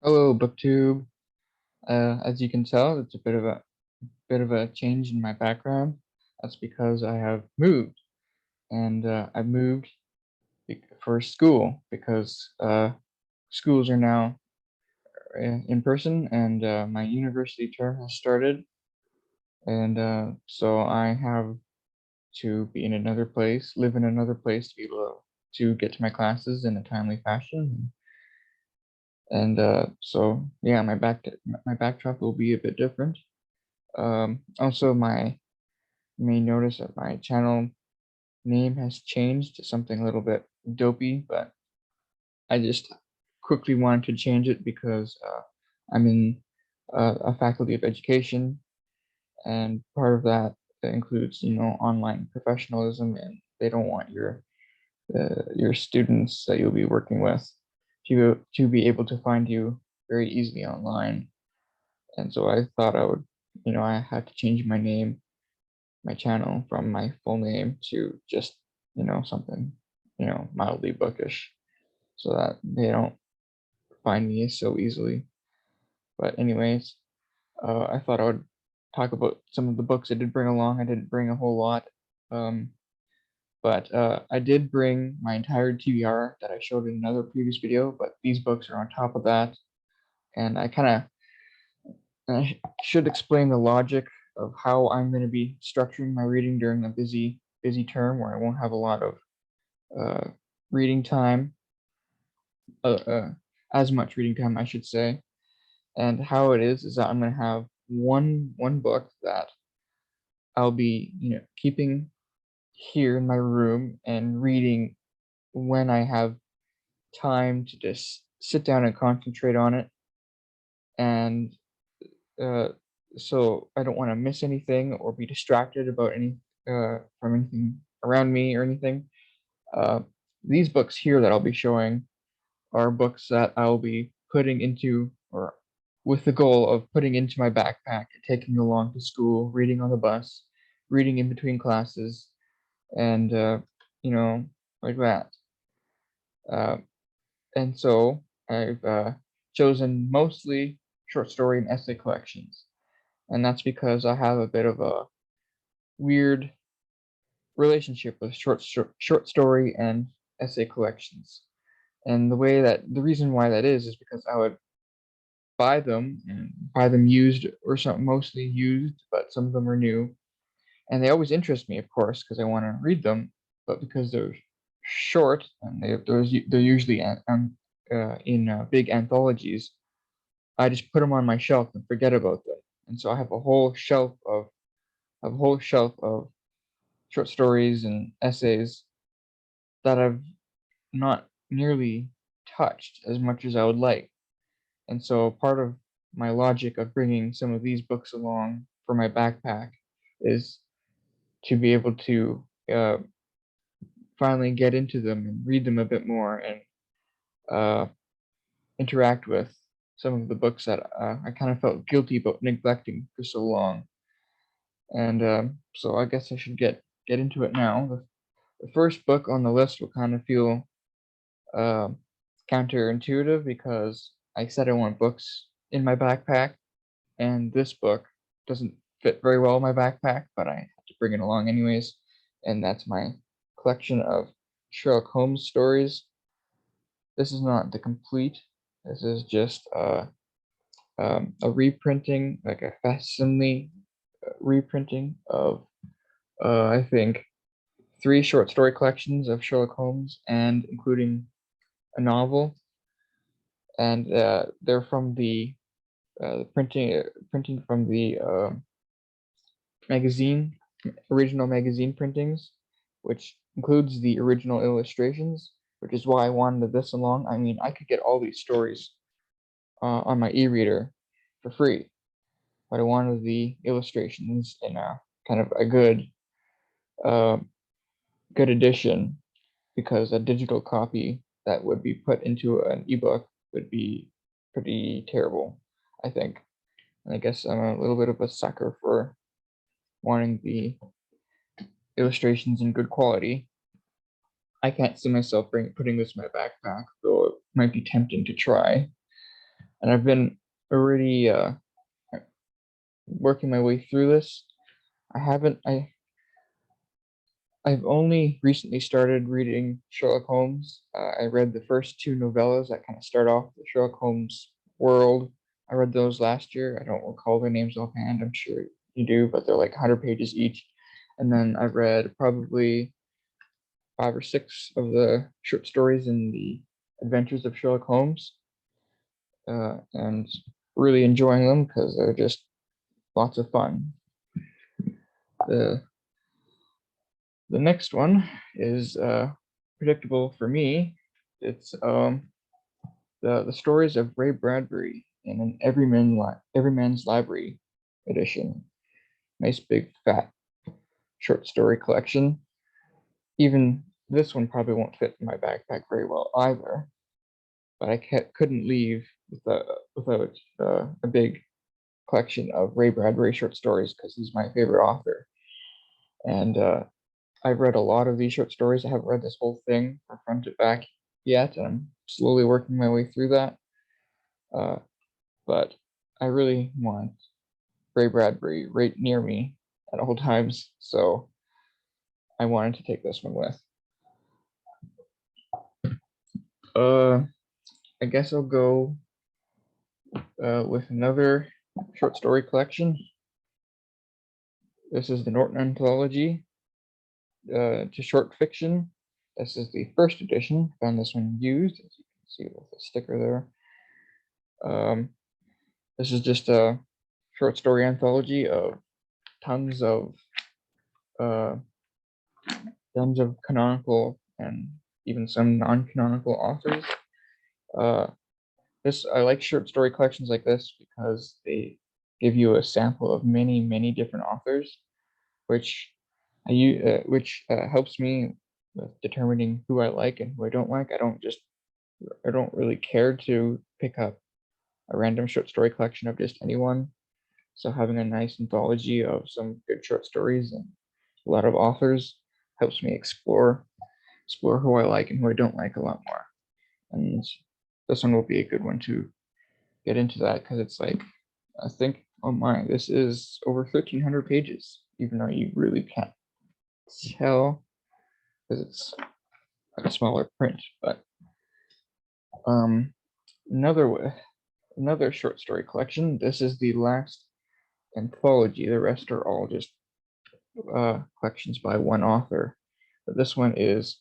Hello, BookTube. As you can tell, it's a bit of a change in my background. That's because I have moved, and I moved for school because schools are now in person, and my university term has started, and so I have to be in another place, live in another place to be able to get to my classes in a timely fashion. And so yeah, my backdrop will be a bit different. Also, you may notice that my channel name has changed to something a little bit dopey, but I just quickly wanted to change it because I'm in a faculty of education, and part of that includes, online professionalism, and they don't want your students that you'll be working with to be able to find you very easily online. And so I thought I had to change my channel from my full name to just, something, mildly bookish so that they don't find me so easily. But anyways, I thought I would talk about some of the books I did bring along. I didn't bring a whole lot, um, but I did bring my entire TBR that I showed in another previous video, but these books are on top of that. And I should explain the logic of how I'm going to be structuring my reading during a busy term where I won't have a lot of uh, reading time, uh, uh, as much reading time, I should say. And how it is that I'm going to have one book that I'll be, keeping here in my room and reading when I have time to just sit down and concentrate on it. And uh, so I don't want to miss anything or be distracted about from anything around me or anything. Uh, these books here that I'll be showing are books that I'll be putting into, or with the goal of putting into my backpack and taking along to school, reading on the bus, reading in between classes, and you know, like that. Uh, and so I've chosen mostly short story and essay collections, and that's because I have a bit of a weird relationship with short story and essay collections. And the reason why that is because I would buy them used or some mostly used, but some of them are new. And they always interest me, of course, because I want to read them. But because they're short and they're usually in big anthologies, I just put them on my shelf and forget about them. And so I have a whole shelf of short stories and essays that I've not nearly touched as much as I would like. And so part of my logic of bringing some of these books along for my backpack is to be able to finally get into them and read them a bit more and uh, interact with some of the books that I kind of felt guilty about neglecting for so long. And so I guess I should get into it now. The first book on the list will kind of feel uh, counterintuitive because I said I want books in my backpack, and this book doesn't fit very well in my backpack, but I have to bring it along anyways. And that's my collection of Sherlock Holmes stories. This is not the complete. This is just a reprinting, like a facsimile reprinting of, I think, three short story collections of Sherlock Holmes, and including a novel. And they're from the printing from the magazine, original magazine printings, which includes the original illustrations, which is why I wanted this along. I mean, I could get all these stories on my e-reader for free, but I wanted the illustrations in a kind of a uh, good edition, because a digital copy that would be put into an ebook would be pretty terrible, I think. And I guess I'm a little bit of a sucker for wanting the illustrations in good quality. I can't see myself putting this in my backpack, though it might be tempting to try. and I've been already working my way through this. I've only recently started reading Sherlock Holmes. I read the first two novellas that kind of start off the Sherlock Holmes world. I read those last year. I don't recall their names offhand. I'm sure you do, but they're like 100 pages each. And then I've read probably 5 or 6 of the short stories in the Adventures of Sherlock Holmes, and really enjoying them because they're just lots of fun. The next one is predictable for me. It's the stories of Ray Bradbury in an Everyman's Library edition. Nice big fat short story collection. Even this one probably won't fit in my backpack very well either, but I couldn't leave without a big collection of Ray Bradbury short stories because he's my favorite author. And I've read a lot of these short stories. I haven't read this whole thing from front to back yet, and I'm slowly working my way through that. But I really want Ray Bradbury right near me at all times, so I wanted to take this one with. I guess I'll go with another short story collection. This is the Norton Anthology to short fiction. This is the first edition. Found this one used, as you can see with the sticker there. This is just a short story anthology of tons of canonical and even some non-canonical authors. I like short story collections like this because they give you a sample of many different authors, which helps me with determining who I like and who I don't like. I don't really care to pick up a random short story collection of just anyone. So having a nice anthology of some good short stories and a lot of authors helps me explore who I like and who I don't like a lot more. And this one will be a good one to get into that because it's like, I think, oh my, this is over 1,300 pages, even though you really can't tell because it's like a smaller print. But another short story collection. This is the last anthology. The rest are all just collections by one author. But this one is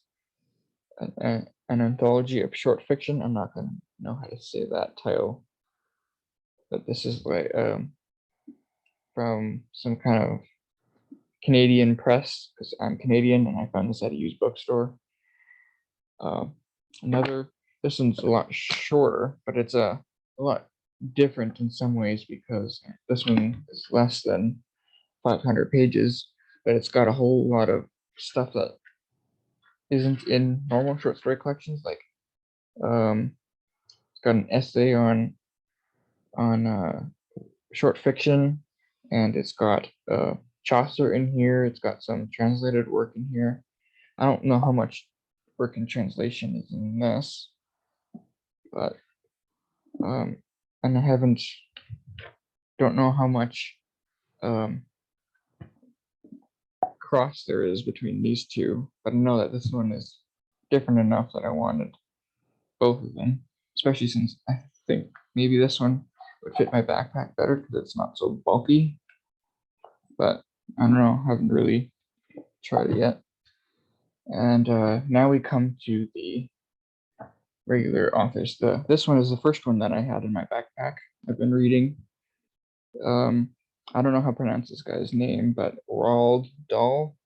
an anthology of short fiction. I'm not gonna know how to say that title, but this is like from some kind of Canadian press because I'm Canadian and I found this at a used bookstore. This one's a lot shorter, but it's a lot different in some ways because this one is less than 500 pages, but it's got a whole lot of stuff that isn't in normal short story collections. Like, it's got an essay on short fiction, and it's got Chaucer in here. It's got some translated work in here. I don't know how much work in translation is in this, but and I don't know how much cross there is between these two, but I know that this one is different enough that I wanted both of them, especially since I think maybe this one would fit my backpack better because it's not so bulky, but I don't know, I haven't really tried it yet. And now we come to the regular authors. This one is the first one that I had in my backpack. I've been reading. I don't know how to pronounce this guy's name, but Roald Dahl,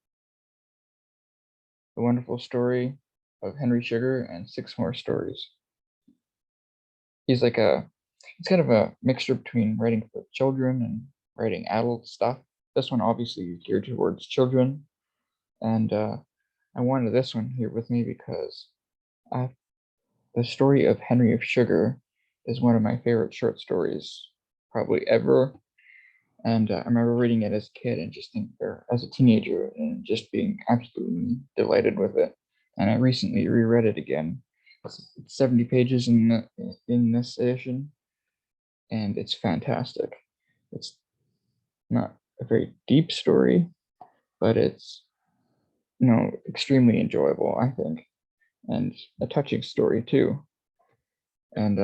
The Wonderful Story of Henry Sugar and Six More Stories. He's kind of a mixture between writing for children and writing adult stuff. This one obviously is geared towards children, and I wanted this one here with me because the story of Henry of Sugar is one of my favorite short stories probably ever. And I remember reading it as a kid and as a teenager and just being absolutely delighted with it. And I recently reread it again. It's 70 pages in this edition. and it's fantastic. It's not a very deep story, but it's, extremely enjoyable, I think, and a touching story too. And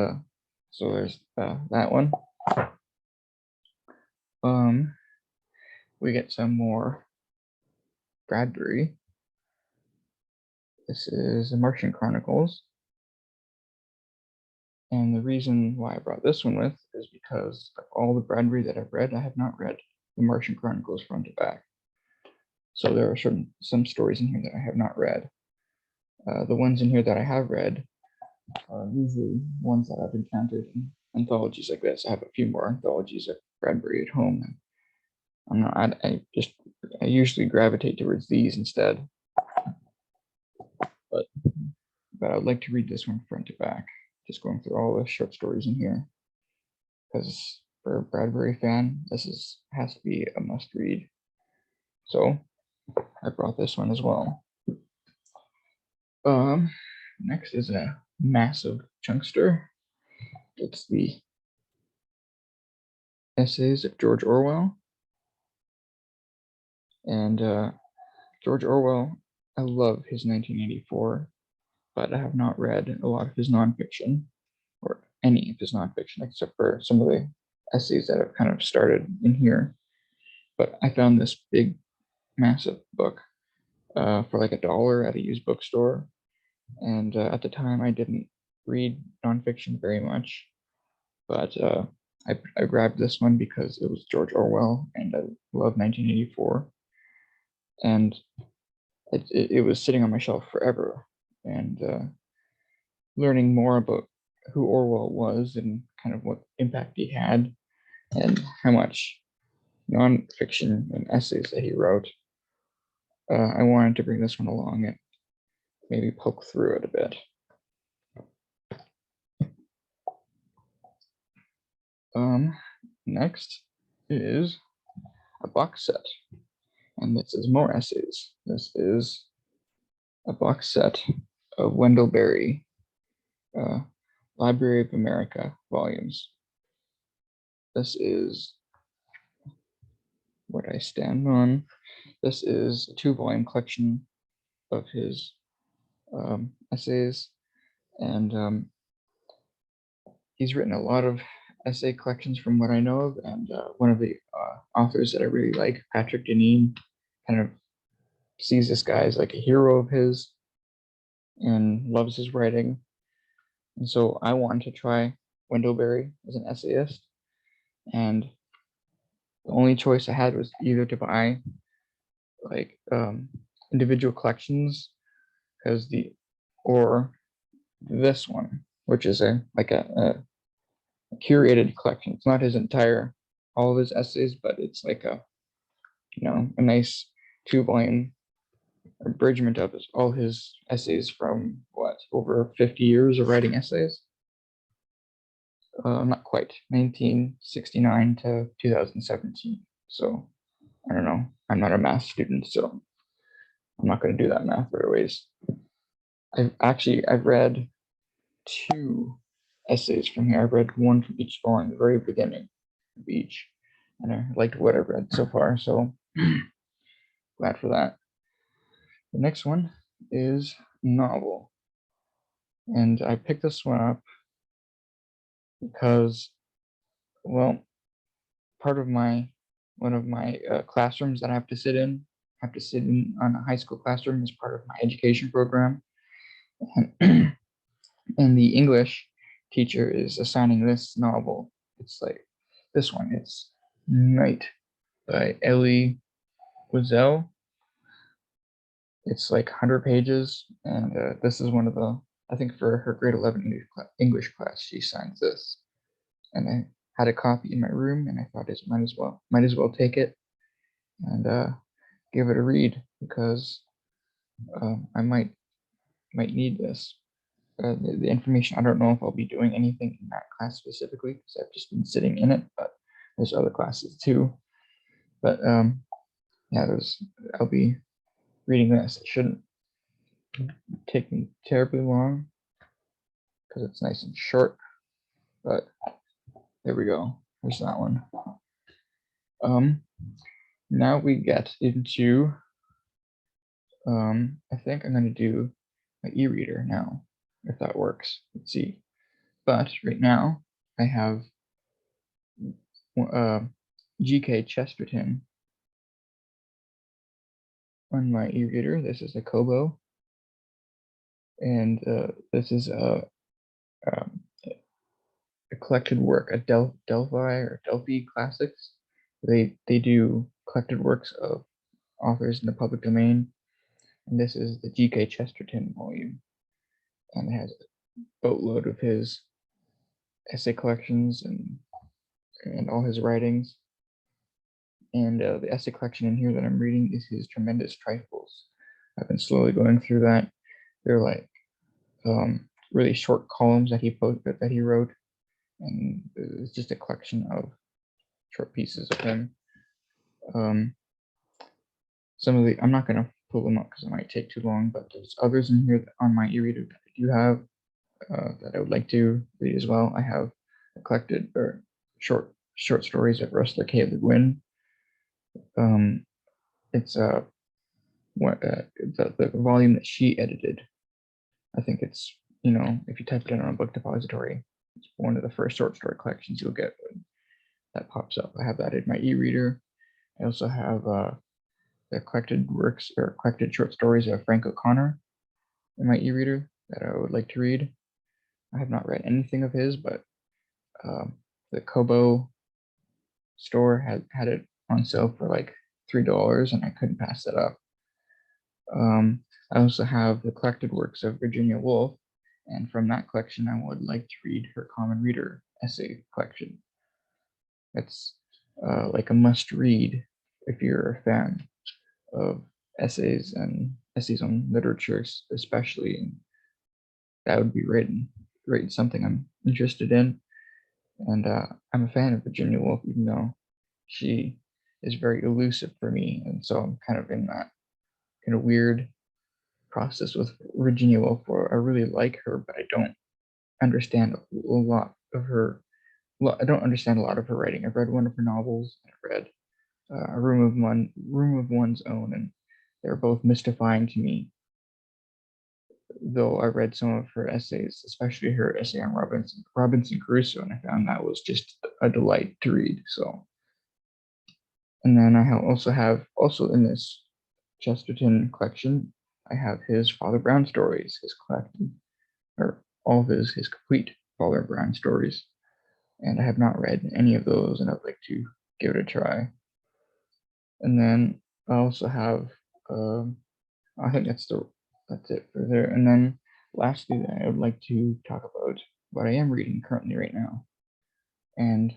so there's that one. We get some more Bradbury. This is the Martian Chronicles. And the reason why I brought this one with is because of all the Bradbury that I've read, I have not read the Martian Chronicles front to back. So there are some stories in here that I have not read. The ones in here that I have read are usually ones that I've encountered in anthologies like this. I have a few more anthologies of Bradbury at home. I usually gravitate towards these instead. But I would like to read this one front to back, just going through all the short stories in here. Because for a Bradbury fan, this has to be a must read. So I brought this one as well. Next is a massive chunkster. It's the Essays of George Orwell. And George Orwell, I love his 1984, but I have not read a lot of his nonfiction, or any of his nonfiction, except for some of the essays that have kind of started in here. But I found this big, massive book for like $1 at a used bookstore. And at the time, I didn't read nonfiction very much, but I grabbed this one because it was George Orwell, and I love 1984. And it was sitting on my shelf forever. And learning more about who Orwell was and kind of what impact he had, and how much nonfiction and essays that he wrote, I wanted to bring this one along and maybe poke through it a bit. Next is a box set, and this is more essays. This is a box set of Wendell Berry, Library of America volumes. This is what I stand on. This is a 2-volume collection of his essays, and he's written a lot of essay collections from what I know of, and one of the authors that I really like, Patrick Deneen, kind of sees this guy as like a hero of his and loves his writing. And so I wanted to try Wendell Berry as an essayist, and the only choice I had was either to buy like individual collections, or this one, which is a curated collection. It's not his entire, all of his essays, but it's like a nice 2-volume abridgment of all his essays from over 50 years of writing essays. Not quite, 1969 to 2017. So I don't know. I'm not a math student, so I'm not going to do that math right away. I've read 2 essays from here. I've read one from each volume, the very beginning of each, and I liked what I've read so far. So glad for that. The next one is novel, and I picked this one up because, well, one of my classrooms that I have to sit in on a high school classroom as part of my education program, and the English teacher is assigning this novel. It's like this one. It's Night by Elie Wiesel. It's like 100 pages, and this is one of the, I think for her grade 11 English class, she signs this. And I had a copy in my room, and I thought it might as well take it and give it a read, because I might need this. The information, I don't know if I'll be doing anything in that class specifically, because I've just been sitting in it, but there's other classes too. But yeah, I'll be reading this. It shouldn't take me terribly long because it's nice and short, but There we go. There's that one. Now we get into, I think I'm going to do my e-reader now, if that works. Let's see. But right now I have G.K. Chesterton on my e-reader. This is a KOBO, and this is a collected work, a Delphi or Delphi Classics. They do collected works of authors in the public domain, and this is the G.K. Chesterton volume, and it has a boatload of his essay collections and all his writings. And the essay collection in here that I'm reading is his Tremendous Trifles. I've been slowly going through that. They're like really short columns that he wrote, and it's just a collection of short pieces of him. Some of the, I'm not going to pull them up because it might take too long, but there's others in here that on my e-reader that I do have that I would like to read as well. I have a collected short stories of Rustler K. Le Guin. It's the volume that she edited. I think it's, if you type it in on a book depository, it's one of the first short story collections you'll get when that pops up. I have that in my e-reader. I also have the collected works or collected short stories of Frank O'Connor in my e-reader that I would like to read. I have not read anything of his, but the KOBO store had it on sale for like $3, and I couldn't pass that up. I also have the collected works of Virginia Woolf, and from that collection, I would like to read her Common Reader essay collection. It's like a must-read if you're a fan of essays and essays on literature, especially. And that would be something I'm interested in. And I'm a fan of Virginia Woolf, even though she is very elusive for me, and so I'm kind of in that kind of weird process with Virginia Woolf where I really like her, but I don't understand a lot of her. I don't understand a lot of her writing. I've read one of her novels. I've read A Room of One's Own, and they're both mystifying to me. Though I read some of her essays, especially her essay on Robinson Crusoe, and I found that was just a delight to read. So, and then I also in this Chesterton collection, I have his Father Brown stories, his collected, or all of his complete Father Brown stories, and I have not read any of those, and I'd like to give it a try. And then I also have, I think that's it for there. And then lastly, I would like to talk about what I am reading currently right now, and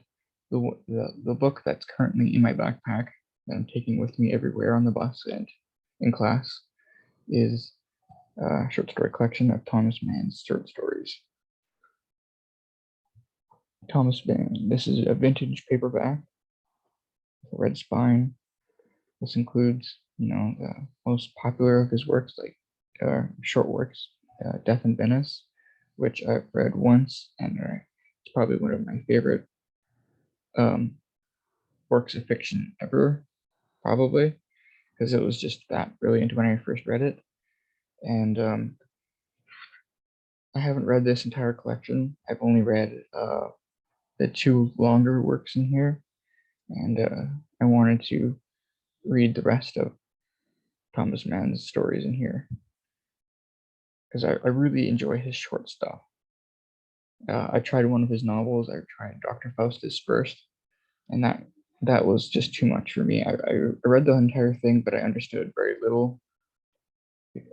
the book that's currently in my backpack that I'm taking with me everywhere on the bus and in class is a short story collection of Thomas Mann's short stories. Thomas Mann. This is a vintage paperback with a red spine. This includes, the most popular of his works, like short works, Death in Venice, which I've read once, and it's probably one of my favorite works of fiction ever, probably, because it was just that brilliant when I first read it. And I haven't read this entire collection. I've only read the two longer works in here, and I wanted to read the rest of Thomas Mann's stories in here because I really enjoy his short stuff. I tried one of his novels. I tried Dr. Faustus first, and that was just too much for me. I read the entire thing, but I understood very little.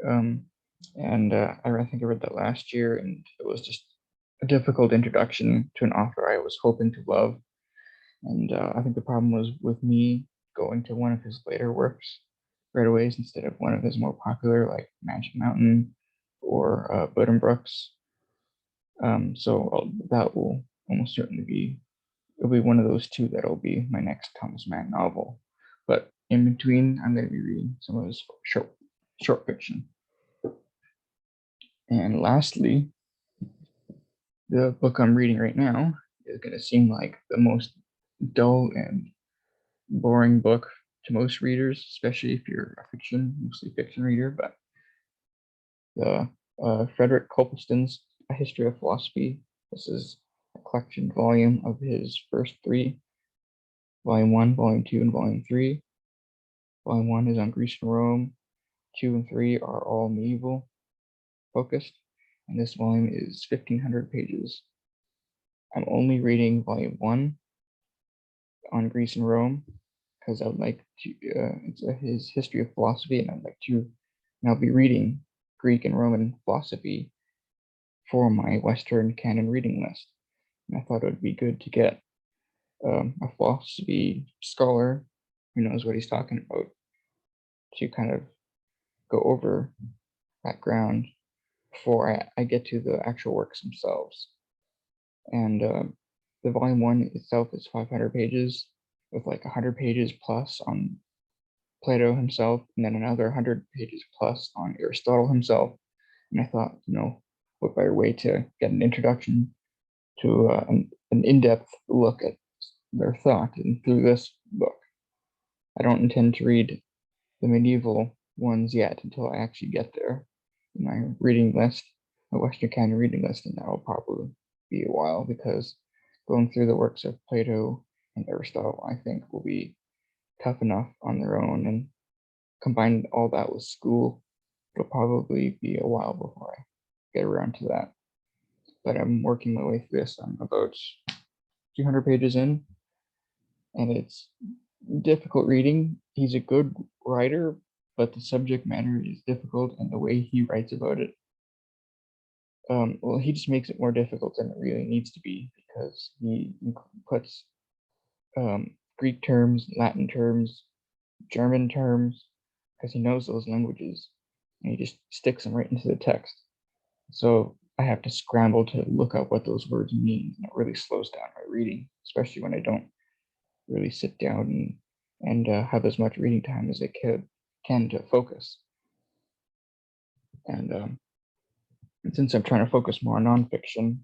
And I think I read that last year, and it was just a difficult introduction to an author I was hoping to love. And I think the problem was with me going to one of his later works right away instead of one of his more popular, like Magic Mountain or Buddenbrooks. So that will almost certainly it'll be one of those two that'll be my next Thomas Mann novel. But in between, I'm going to be reading some of his short fiction. And lastly, the book I'm reading right now is going to seem like the most dull and boring book to most readers, especially if you're a mostly fiction reader. But the Frederick Copleston's A History of Philosophy. This is a collection volume of his first three, Volume 1, Volume 2, and Volume 3. Volume 1 is on Greece and Rome. 2 and 3 are all medieval focused, and this volume is 1,500 pages. I'm only reading Volume 1 on Greece and Rome because I would like to, it's his History of Philosophy, and I'd like to, and I'll be reading Greek and Roman philosophy for my Western canon reading list. And I thought it would be good to get a philosophy scholar who knows what he's talking about to kind of go over that ground before I get to the actual works themselves. And the volume 1 itself is 500 pages with like 100 pages plus on Plato himself, and then another 100 pages plus on Aristotle himself. And I thought, what better way to get an introduction to an in-depth look at their thought and through this book. I don't intend to read the medieval ones yet until I actually get there in my reading list, my Western canon reading list, and that will probably be a while because going through the works of Plato and Aristotle, I think, will be tough enough on their own, and combine all that with school, it'll probably be a while before I get around to that. But I'm working my way through this. I'm about 200 pages in, and it's difficult reading. He's a good writer, but the subject matter is difficult, and the way he writes about it, well, he just makes it more difficult than it really needs to be because he puts Greek terms, Latin terms, German terms, because he knows those languages, and he just sticks them right into the text. So I have to scramble to look up what those words mean, and it really slows down my reading, especially when I don't really sit down and have as much reading time as I can to focus. And since I'm trying to focus more on nonfiction,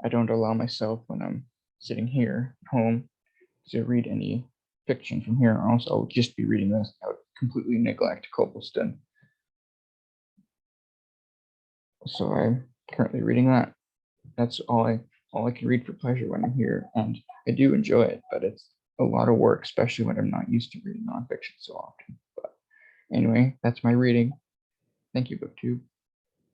I don't allow myself when I'm sitting here at home to read any fiction from here, or else I'll just be reading this. I would completely neglect Copleston. So I'm currently reading that. That's all I can read for pleasure when I'm here, and I do enjoy it, but it's a lot of work, especially when I'm not used to reading nonfiction so often. But anyway, that's my reading. Thank you, BookTube.